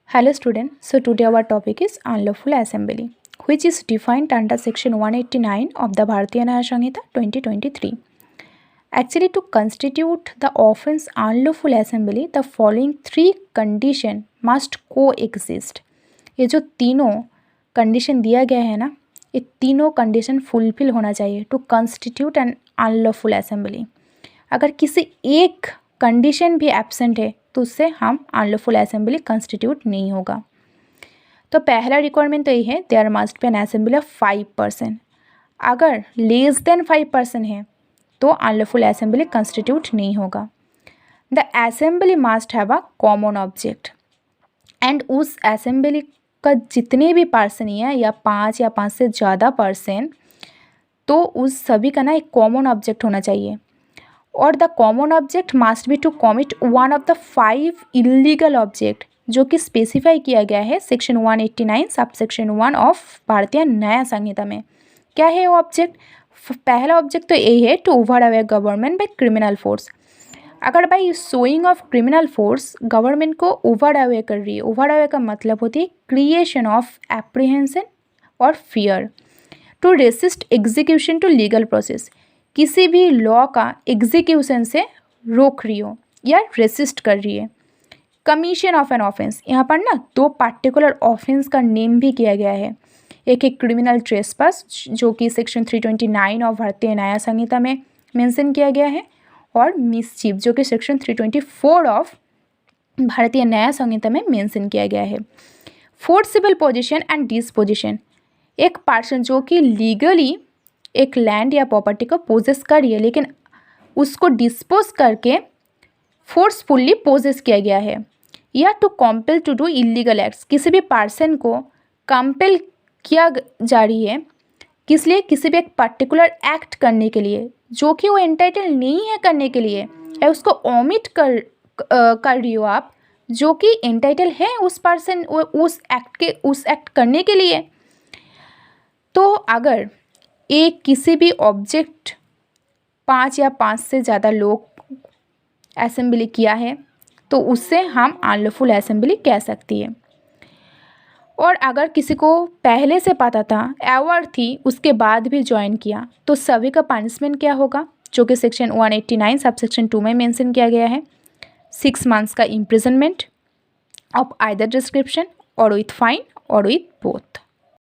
Hello student, so today our topic is unlawful assembly, which is defined under section 189 of the Bharatiya Nyaya Samhita 2023. Actually, to constitute the offence unlawful assembly, the following three condition must coexist. ये जो तीनों condition दिया गया है ना, ये तीनों condition fulfil होना चाहिए to constitute an unlawful assembly. अगर किसी एक कंडीशन भी एब्सेंट है तो उससे हम अनलॉफुल असेंबली कंस्टिट्यूट नहीं होगा. तो पहला रिक्वायरमेंट तो ये है, there must be an assembly of 5%. अगर लेस देन 5% है तो अनलॉफुल असेंबली कंस्टिट्यूट नहीं होगा. The assembly must have a common object and उस असेंबली का जितने भी पर्सन है या 5 या 5 से ज़्यादा पर्सन, तो उस सभी का ना एक कॉमन ऑब्जेक्ट होना चाहिए. और the common object must be to commit one of the 5 illegal object जो कि स्पेसिफाई किया गया है सेक्शन 189 सब सेक्शन 1 ऑफ भारतीय न्याय संहिता में. क्या है वो ऑब्जेक्ट? पहला ऑब्जेक्ट तो यही है, to overawe government by criminal force. अगर by showing of criminal force government को ओवर अवे कर रही है, ओवर अवे का मतलब होती है क्रिएशन ऑफ एप्रीहेंशन और fear. To resist execution to legal process, किसी भी लॉ का एग्जीक्यूशन से रोक रही हो या रेसिस्ट कर रही है. कमीशन ऑफ एन ऑफेंस, यहाँ पर ना 2 पार्टिकुलर ऑफेंस का नेम भी किया गया है. एक है क्रिमिनल ट्रेसपास जो कि सेक्शन 329 ऑफ भारतीय न्याय संहिता में मेंशन किया गया है, और मिसचीफ जो कि सेक्शन 324 ऑफ भारतीय न्याय संहिता में मेंशन किया गया है. फोर्सिबल पोजीशन एंड डिस्पोजिशन, एक पर्सन जो कि लीगली एक लैंड या प्रॉपर्टी को पोजेस कर रही है लेकिन उसको डिस्पोज करके फोर्सफुली पोजेस किया गया है. या to compel to do illegal acts, किसी भी पर्सन को कंपेल किया जा रही है किस लिए? किसी भी एक पर्टिकुलर एक्ट करने के लिए जो कि वो एंटाइटल नहीं है करने के लिए, या उसको ओमिट कर रही हो आप जो कि एंटाइटल है उस पर्सन उस एक्ट करने के लिए. तो अगर एक किसी भी ऑब्जेक्ट 5 या 5 से ज़्यादा लोग असेंबली किया है तो उससे हम अनलॉफुल असेंबली कह सकती है. और अगर किसी को पहले से पता था, अवेयर थी, उसके बाद भी ज्वाइन किया, तो सभी का पनिशमेंट क्या होगा जो कि सेक्शन 189 सब सेक्शन 2 में मेंशन किया गया है. 6 months का इम्प्रिजनमेंट ऑफ आइदर डिस्क्रिप्शन और विथ फाइन और विथ बोथ.